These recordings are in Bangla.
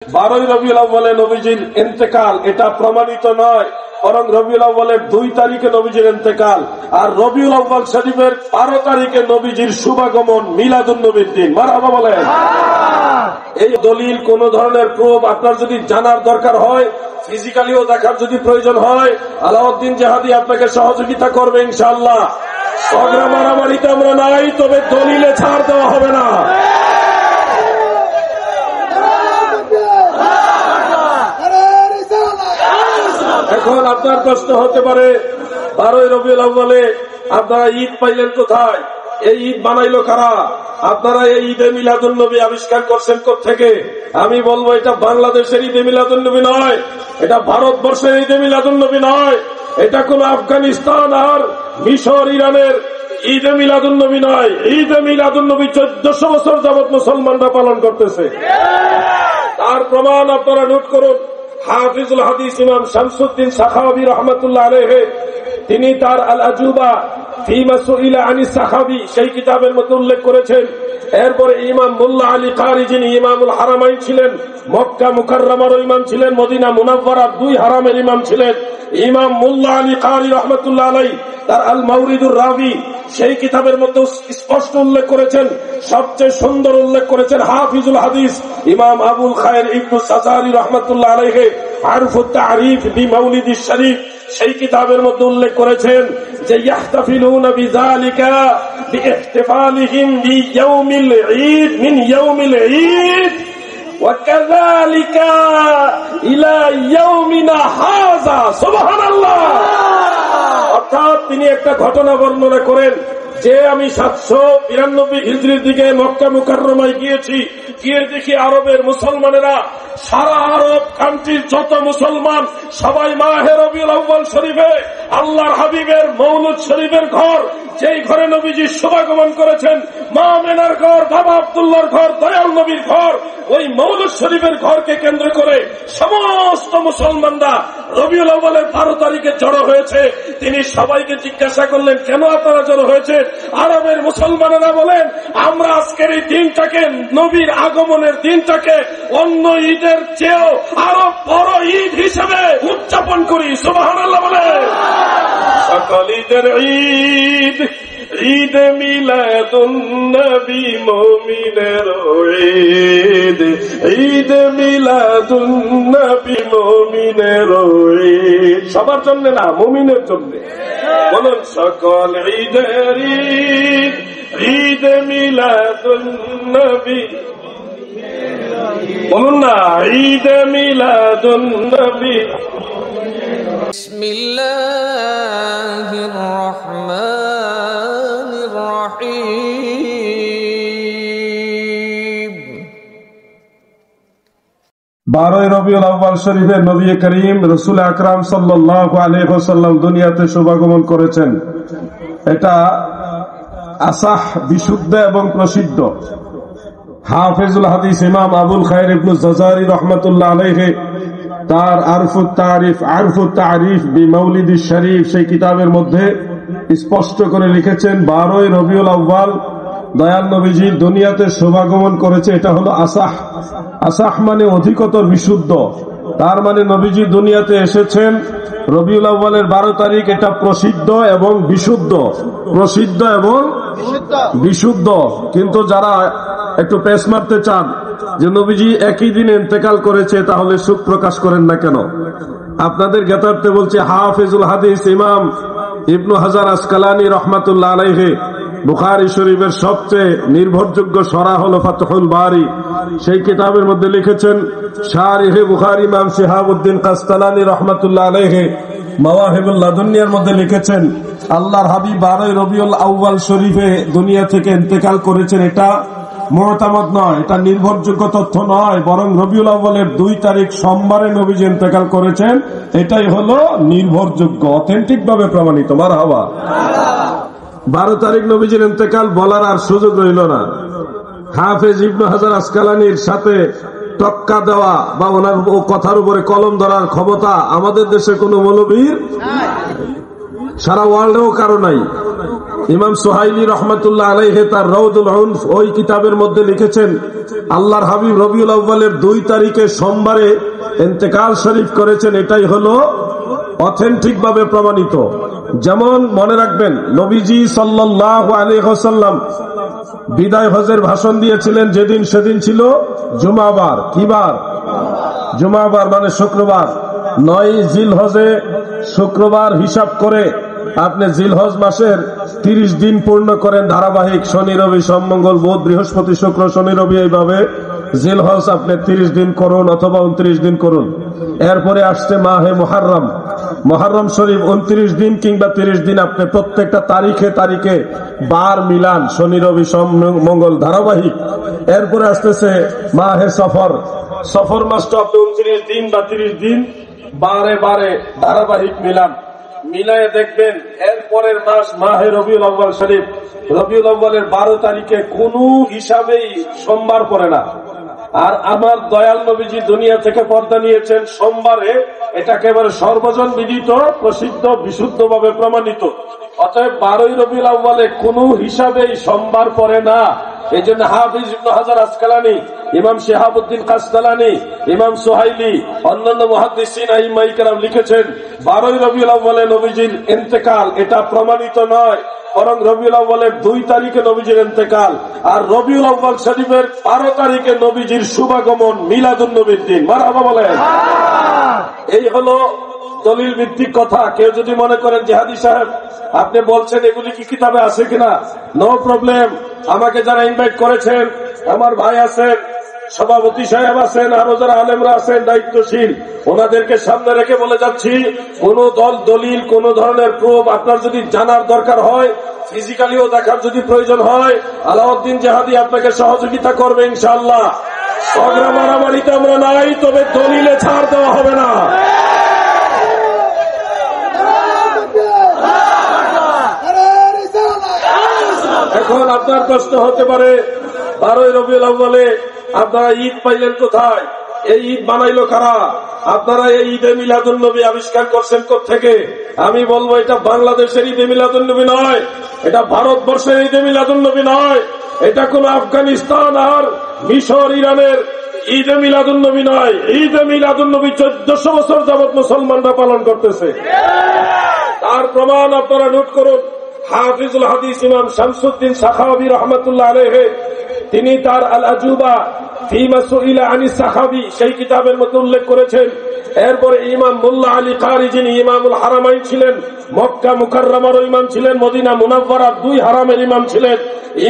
12ই রবিউল আউয়ালে নবীজির ইন্তেকাল এটা প্রমাণিত নয়, বরং রবিউল আউয়ালের 2 তারিখে নবীজির ইন্তেকাল, আর রবিউল আউয়াল শরীফের 12 তারিখে নবীজির শুভাগমন মিলাদুন নবীর দিন। মারহাবা বলেন। এই দলিল কোন ধরনের প্রুফ আপনার যদি জানার দরকার হয়, ফিজিক্যালিও দেখার যদি প্রয়োজন হয়, আলাউদ্দিন জাহাদি আপনাকে সহযোগিতা করবে ইনশাআল্লাহ। ঝগড়া মারামারিতে আমরা নাই, তবে দলিলে ছাড় দেওয়া হবে না। এখন আপনার প্রশ্ন হতে পারে, 12ই রবিউল আউয়ালে আপনারা ঈদ পাইলেন কোথায়? এই ঈদ বানাইলো কারা? আপনারা এই ঈদে মিলাদুন নবী আবিষ্কার করছেন কোত্থেকে? আমি বলবো এটা বাংলাদেশের ঈদে মিলাদুন নবী নয়, এটা ভারতবর্ষের ঈদে মিলাদুন নবী নয়, এটা কোন আফগানিস্তান আর মিশর ইরানের ঈদে মিলাদুন নবী নয়। ঈদে মিলাদুন নবী 1400 বছর যাবৎ মুসলমানরা পালন করতেছে। তার প্রমাণ আপনারা নোট করুন। হাফিজুল হাদিস ইমাম শামসুদ্দিন সাখাওয়ী রাহমাতুল্লাহ আলাইহি তিনি তার আল আজুবা ফিমা সুইলা আনিস সাখাবী সেই কিতাবের মধ্যে উল্লেখ করেছেন। এরপরে ইমাম মুল্লা আলী কারি যিনি ইমামুল হারামাইন ছিলেন, মক্কা মুকাররমার ইমাম ছিলেন, মদিনা মুনাওয়ারার 2 হারামের ইমাম ছিলেন, ইমাম মুল্লা আলী কারি রাহমাতুল্লাহ আলাইহি তার আল মাওরিদুর রাবি সেই কিতাবের মধ্যে স্পষ্ট উল্লেখ করেছেন, সবচেয়ে সুন্দর উল্লেখ করেছেন হাফিজুল হাদিস ইমাম আবুল খায়ের ইবনু সাজারি রাহমাতুল্লাহ আলাইহি আরফুত তারিফ বি মাউলিদিশ শরীফ সেই কিতাবের মধ্যে উল্লেখ করেছেন যে ইয়াহতাফিলুনা বিযালিকা বিইহতিফালিহিম বিয়াউমিল ঈদ মিন ইয়াউমিল ঈদ ওয়া কাযালিকা ইলা ইয়াউমিনা হাযা। সুবহানাল্লাহ। অর্থাৎ তিনি একটা ঘটনা বর্ণনা করেন যে আমি 792 হিজরির দিকে মক্কা মুকাররমায় গিয়েছি, গিয়ে দেখি আরবের মুসলমানেরা, সারা আরব কান্ট্রির যত মুসলমান সবাই মাহে রবিউল আউয়াল শরীফে আল্লাহর হাবিবের মৌলুদ শরীফের ঘর, যেই ঘরে নবীজি শুভাগমন করেছেন, মা মেনার ঘর, বাবা আব্দুল্লাহর ঘর, দয়াল নবীর ঘর, ওই মৌলুদ শরীফের ঘরকে কেন্দ্র করে সমস্ত মুসলমানরা রবিউল আউয়ালের 12 তারিখে জড়ো হয়েছে। তিনি সবাইকে জিজ্ঞাসা করলেন, কেন আপনারা জড়ো হয়েছে? আরবের মুসলমানেরা বলেন, আমরা আজকের এই দিনটাকে, নবীর আগমনের দিনটাকে অন্য ঈদের চেয়েও আরো বড় ঈদ হিসেবে উদযাপন করি। সুবহানাল্লাহ বলে। সকল ঈদের ঈদ, ঈদ মিলাদুন নবী মুমিনের ঈদ, ঈদ মিলাদুন নবী মুমিনের ঈদ। সবার জন্য না, মুমিনের জন্য। বলুন, সকল ঈদের ঈদ, ঈদ মিলাদুন নবী, বলুন না, ঈদ মিলাদুন নবী। বিসমিল্লাহির রহমানির রহিম। 12ই রবিউল আউয়াল শরীফে নবী করিম রাসূল আকরাম সাল্লাল্লাহু আলাইহি ওয়াসাল্লাম দুনিয়াতে শুভাগমন করেছেন। এটা আসাহ, বিশুদ্ধ এবং প্রসিদ্ধ। হাফিজুল হাদিস ইমাম আবুল খায়ের ইবনু জাজারি রাহমাতুল্লাহ আলাইহি তার আরফুত তারিফ বি মাউলিদিশ শরীফ সেই কিতাবের মধ্যে স্পষ্ট করে লিখেছেন, 12ই রবিউল আউয়াল দয়াল নবীজি দুনিয়াতে শুভাগমন করেছে। এটা হলো আসাহ। আসাহ মানে অধিকতর বিশুদ্ধ। তার মানে নবীজি দুনিয়াতে এসেছেন রবিউল আউয়ালের 12 তারিখ। এটা প্রসিদ্ধ এবং বিশুদ্ধ, প্রসিদ্ধ এবং বিশুদ্ধ। কিন্তু যারা একটু পেশ মারতে চান যে নবীজি একই দিনে ইন্তেকাল করেছে, তাহলে সুখ প্রকাশ করেন না কেন? আপনাদের জ্ঞাতার্থে বলছে, হাফিজুল হাদিস ইমাম ইবনু হাজার আসকালানী রহমাতুল্লাহ আলাইহি বুখারী শরীফের সবচেয়ে নির্ভরযোগ্য সরাহ হলো ফাতহুল বারী সেই কিতাবের মধ্যে লিখেছেন, শারিহে বুখারী ইমাম শিহাবউদ্দিন কাসতালানী রহমাতুল্লাহ আলাইহি মাওয়াহিবুল লাদুনিয়ার মধ্যে লিখেছেন, আল্লাহর হাবিব 12ই রবিউল আউয়াল শরীফে দুনিয়া থেকে ইন্তেকাল করেছেন। এটা মুতামাদ নয়, এটা নির্ভরযোগ্য তথ্য নয়, বরং রবিউল আউয়ালের 2 তারিখ সোমবারে নবীজি ইন্তেকাল করেছেন। এটাই হলো নির্ভরযোগ্য, অথেন্টিক ভাবে প্রমাণিত। মারহাবা। 12 তারিখ নবীজির ইন্তেকাল বলার আর সুযোগ রইল না। হাফেজ ইবনু হাজার আসকালানির সাথে টক্কা দেওয়া বা ওনার কথার উপরে কলম ধরার ক্ষমতা আমাদের দেশে কোনো মৌলবীর, সারা ওয়ার্ল্ডেও কারো নাই। ইমাম সুহাইলি রহমাতুল্লাহ আলাইহি তার রাউদুল উনফ ওই কিতাবের মধ্যে লিখেছেন, আল্লাহর হাবিব রবিউল আউয়ালের 2 তারিখে সোমবারে ইন্তেকাল শরীফ করেছেন। এটাই হলো অথেন্টিক ভাবে প্রমাণিত। যেমন মনে রাখবেন, নবীজি সাল্লাল্লাহু আলাইহি ওয়াসাল্লাম বিদায় হজের ভাষণ দিয়েছিলেন যেদিন, সেদিন ছিল জুমাবার। কি বার? জুমাবার মানে শুক্রবার। 9 জিলহজে শুক্রবার হিসাব করে আপনি জিলহজ মাসের 30 দিন পূর্ণ করেন ধারাবাহিক, শনি রবি সোম মঙ্গল বুধ বৃহস্পতি শুক্র শনি রবি, এইভাবে জিলহজ আপনি 30 দিন করুন অথবা 29 দিন করুন। এরপরে আসছে মাহে মুহাররম, মুহাররম শরীফ 29 দিন কিংবা 30 দিন আপনি প্রত্যেকটা তারিখে তারিখে বার মিলান, শনি রবি সোম মঙ্গল ধারাবাহিক। এরপরে আসতেছে মাহে সফর, সফর মাসটা আপনি 29 দিন বা 30 দিন বারে বারে ধারাবাহিক মিলান, মিলায়ে দেখবেন এরপরের মাস মাহে রবিউল আউয়াল শরীফ। রবিউল আউয়ালের 12 তারিখে কোনো হিসাবেই সোমবার পড়ে না। আর আমার দয়াল নবীজি দুনিয়া থেকে পর্দা নিয়েছেন সোমবারে, এটা একেবারে সর্বজন বিদিত, প্রসিদ্ধ, বিশুদ্ধভাবে প্রমাণিত। অতএব 12 রবিউল আউয়ালে কোনো হিসাবেই সোমবার পড়ে না। এই জন্য হাফিজ ইবনে হাজার আসকালানি, ইমাম শিহাবুদ্দিন কাসদালানি, ইমাম সুহাইলি, অন্যান্য মুহাদ্দিসিন আইম্মায়ে কেরাম লিখেছেন 12 রবিউল আউয়ালে নবীজির ইন্তেকাল এটা প্রমাণিত নয়, বরং রবিউল আউয়ালের 2 তারিখে নবীজির ইন্তেকাল, আর রবিউল আউয়াল শরীফের 12 তারিখে নবীজির শুভাগমন মিলাদুন নবীর দিন। মারহাবা বলেন। এই হলো দলিল ভিত্তিক কথা। কেউ যদি মনে করেন যে হাদি সাহেব আপনি বলছেন এগুলি কি কিতাবে আছে কিনা, নো প্রবলেম। আমাকে যারা ইনভাইট করেছেন, আমার ভাই আছেন, সভাপতি সাহেব আছেন, আরো যারা আলেমরা আছেন দায়িত্বশীল, ওনাদেরকে সামনে রেখে বলে যাচ্ছি, কোন দলিল কোন ধরনের প্রুফ আপনার যদি জানার দরকার হয়, ফিজিক্যালিও দেখার যদি প্রয়োজন হয়, আলাউদ্দিন জাহাদি আপনাকে সহযোগিতা করবে ইনশাআল্লাহ। ঝগড়া মারামারিতে আমরা নাই, তবে দলিলে ছাড় দেওয়া হবে না। এখন আপনার প্রশ্ন হতে পারে 12 রবিউল আউয়ালে আপনারা ঈদ পাইলেন কোথায়? এই ঈদ বানাইলো কারা? আপনারা এই ঈদে মিলাদুন নবী আবিষ্কার করছেন কোত্থেকে? আমি বলবো এটা বাংলাদেশের ঈদে মিলাদুন নবী নয়, এটা ভারতবর্ষের ঈদে মিলাদুন নবী নয়, এটা কোন আফগানিস্তান আর মিশর ইরানের ঈদে মিলাদুন নবী নয়। ঈদে মিলাদুন নবী 1400 বছর যাবত মুসলমানরা পালন করতেছে। তার প্রমাণ আপনারা নোট করুন। হাফিজুল হাদিস ইমাম শামসুদ্দিন সাখাওয়ী রাহমাতুল্লাহ আলাইহি তিনি তার আল আজুবা ফি মা সুইলা আনিস সাহাবী সেই কিতাবের মধ্যে উল্লেখ করেছেন। এরপরে ইমাম মুল্লা আলী কারি যিনি ইমামুল হারামাইন ছিলেন, মক্কা মুকাররমার ইমাম ছিলেন, মদিনা মুনাওয়ারার 2 হারামের ইমাম ছিলেন,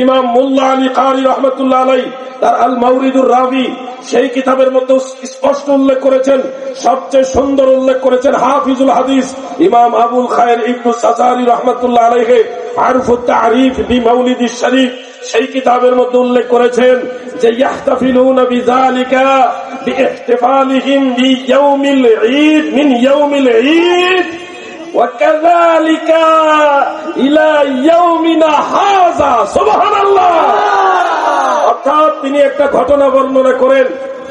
ইমাম মুল্লা আলী কারি রাহমাতুল্লাহ আলাইহি তার আল মাওরিদুর রাবি সেই কিতাবের মধ্যে স্পষ্ট উল্লেখ করেছেন, সবচেয়ে সুন্দর উল্লেখ করেছেন হাফিজুল হাদিস ইমাম আবুল খায়ের ইবনে সাজারি রাহমাতুল্লাহ আলাইহি আরফুত তারিফ বি মাউলিদিশ শরীফ সেই কিতাবের মধ্যে উল্লেখ করেছেন যে ইয়াহতাফিলুনা বিযালিকা বিইহতিফালিহিম বিয়াউমিল ঈদ মিন ইয়াউমিল ঈদ ওয়া কাযালিকা ইলা ইয়াউমিনা হাযা। সুবহানাল্লাহ। অর্থাৎ তিনি একটা ঘটনা বর্ণনা করেন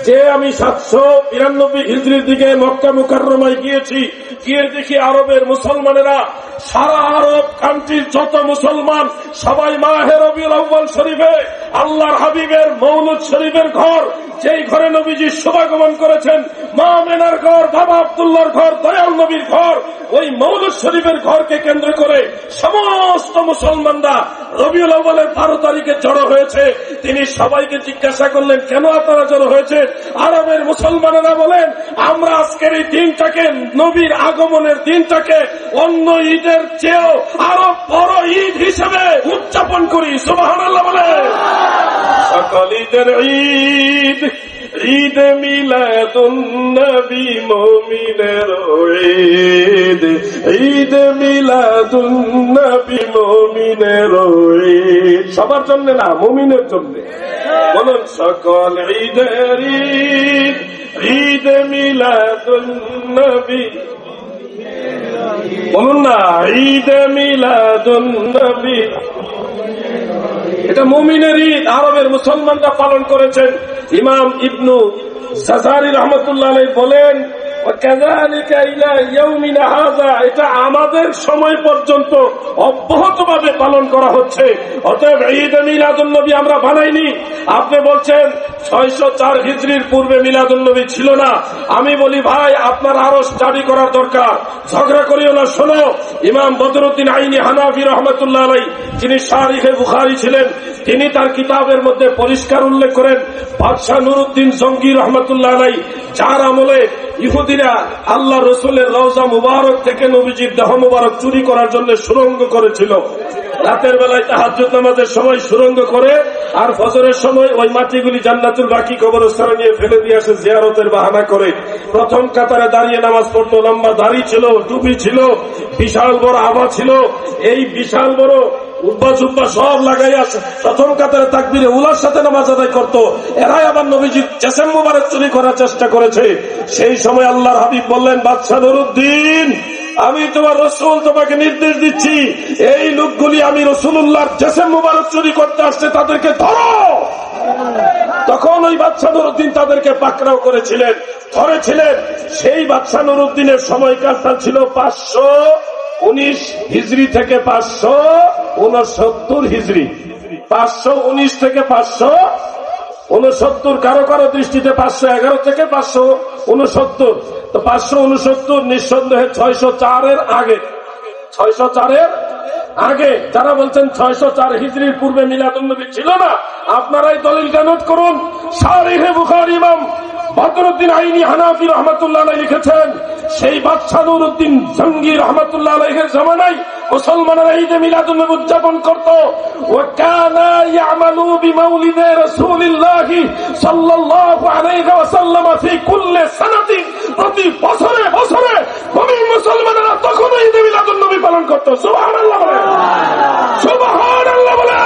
যে আমি 792 হিজরির দিকে মক্কা মুকাররমায় গিয়েছি, গিয়ে দেখি আরবের মুসলমানেরা, সারা আরব কান্ট্রির যত মুসলমান সবাই মাহে রবিউল আউয়াল শরীফে আল্লাহর হাবিবের মৌলুদ শরীফের ঘর, যেই ঘরে নবীজি শুভাগমন করেছেন, মা মেনার ঘর, বাবা আব্দুল্লাহর ঘর, দয়াল নবীর ঘর, ওই মৌলুদ শরীফের ঘরকে কেন্দ্র করে সমস্ত মুসলমানরা রবিউল আউয়ালের 12 তারিখে জড়ো হয়েছে। তিনি সবাইকে জিজ্ঞাসা করলেন, কেন আপনারা জড়ো হয়েছে? আরবের মুসলমানেরা বলেন, আমরা আজকের এই দিনটাকে, নবীর আগমনের দিনটাকে অন্য ঈদের চেয়েও আরো বড় ঈদ হিসেবে উদযাপন করি। সুবহানাল্লাহ বলে। সকল ঈদের ঈদ, ঈদ মিলাদুন নবী মুমিনের ঈদ, ঈদ মিলাদুন নবী মুমিনের ঈদ। সবার জন্য না, মুমিনের জন্য। বলুন সকল ঈদের ঈদ, ঈদ মিলাদুন নবী, বলুন না ঈদ মিলাদুন নবী। এটা মুমিনের ঈদ, আরবের মুসলমানরা পালন করেছেন। ইমাম ইবনু সাজারি রহমতুল্লাহ আলাইহি বলেন, এটা আমাদের সময় পর্যন্ত অব্যাহতভাবে পালন করা হচ্ছে। অতএব ঈদে মিলাদুন নবী আমরা বানাইনি। আপনি বলছেন 604 হিজরির পূর্বে মিলাদুন নবী ছিল না। আমি বলি ভাই আপনার আরো স্টাডি করার দরকার। ঝগড়া করিও না। শোনো, ইমাম বদরুদ্দিন আইনি হানাফি রহমতুল্লাহ আলাইহি, যিনি শারিহে বুখারী ছিলেন, তিনি তার কিতাবের মধ্যে পরিষ্কার উল্লেখ করেন বাদশাহ নুরউদ্দিন জঙ্গি রহমতুল্লাহ আলাইহি, যার আমলে ইহুদিরা আল্লাহ রসুলের রওজা মুবারক থেকে নবীজির দেহ মুবারক চুরি করার জন্য সুড়ঙ্গ করেছিল। রাতের বেলায় তাহাজ্জুদ নামাজের সময় সুড়ঙ্গ করে আর ফজরের সময় ওই মাটিগুলি জান্নাতুল বাকি কবরস্থানে নিয়ে ফেলে দিয়ে আসে জিয়ারতের বাহানা করে। প্রথম কাতারে দাঁড়িয়ে নামাজ পড়তো, লম্বা দাড়ি ছিল, টুপি ছিল, বিশাল বড় আভা ছিল। এই বিশাল বড় উব্বা জুব্বা সব লাগাই আছে, প্রথম কাতারে তাকবীরে উলার সাথে নামাজ আদায় করতো। এরাই আবার নবীজির জেসেম মুবারক চুরি করার চেষ্টা করেছে। সেই সময় আল্লাহর হাবিব বললেন, বাদশাহ নুরউদ্দিন, আমি তোমার রসুল তোমাকে নির্দেশ দিচ্ছি, এই লোকগুলি আমি রসুলুল্লাহর জেসেম মুবারক চুরি করতে আসছে, তাদেরকে ধরো। তখন ওই বাদশাহ নুরউদ্দিন তাদেরকে পাকড়াও করেছিলেন, ধরেছিলেন। সেই বাদশাহ নুরউদ্দিনের সময়কালটা ছিল 519 হিজরি থেকে 569 হিজরি। 519 থেকে 569, কারো কারো দৃষ্টিতে 511 থেকে 569। তো 569 নিঃসন্দেহে 604-এর আগে। 604-এর আগে। যারা বলছেন 604 হিজরির পূর্বে মিলাদুন নবী ছিল না, আপনারাই দলিলটা নোট করুন। শারিহে বুখারী ইমাম বদরুদ্দিন আইনি হানাফি রহমতুল্লাহ আলাইহি লিখেছেন, সেই বাদশাহ নুরউদ্দিন জঙ্গি রহমতুল্লাহ আলাইহির জামানায় মুসলমানরা ঈদে মিলাদুন নবী উদযাপন করত। ওয়া কানা ইয়ামালু বিমাউলিদে রাসূলিল্লাহি সাল্লাল্লাহু আলাইহি ওয়াসাল্লাম ফি কুল্লি সানাতিন, প্রতি বছরে বছরে মুমিন মুসলমানরা তখন ঈদে মিলাদুন নবী পালন করত। সুবহানাল্লাহ বলে, সুবহানাল্লাহ বলে।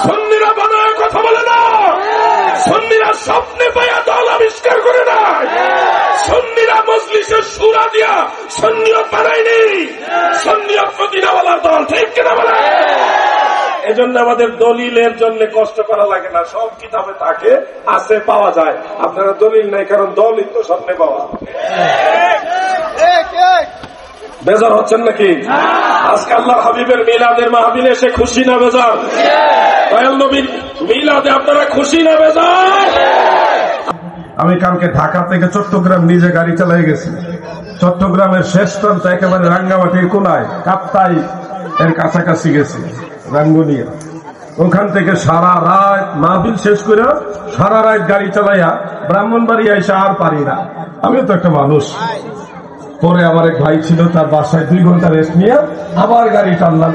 সুন্নিরা বানায় কথা বলে না, সুন্নিরা স্বপ্নে পায়া দল আবিষ্কার করে নাই, সুন্নিরা মজলিসে সুরা দিয়া সুন্নিয়ত বানায়নি, সুন্নিয়ত মদিনাওয়ালার দল, ঠিক কিনা বলে? এজন্য আমাদের দলিলের জন্য কষ্ট করা লাগে না, সব কিতাবে থাকে, আছে, পাওয়া যায়। আপনারা দলিল নাই, কারণ দলিল তো সামনে পাওয়া। বেজার হচ্ছেন নাকি? আজকে আল্লাহর হাবিবের মিলাদের মাহফিলে এসে খুশি না বেজার? দয়াল নবীর মিলাদে আপনারা খুশি না বেজার? আমি কালকে ঢাকা থেকে চট্টগ্রাম নিজে গাড়ি চালাই গেছি। চট্টগ্রামের শেষ প্রান্ত একেবারে রাঙ্গামাটির কোনায় কাপ্তাই এর কাছাকাছি গেছি, রাঙ্গুনিয়া। ওখান থেকে সারা রাত মাহফিল শেষ করে সারা রাত গাড়ি চালাইয়া ব্রাহ্মণবাড়িয়া এসে আর পারি না। আমিও তো একটা মানুষ। পরে আমার এক ভাই ছিল, তার বাসায় 2 ঘন্টা রেস্ট নিয়ে আবার গাড়ি টানলাম।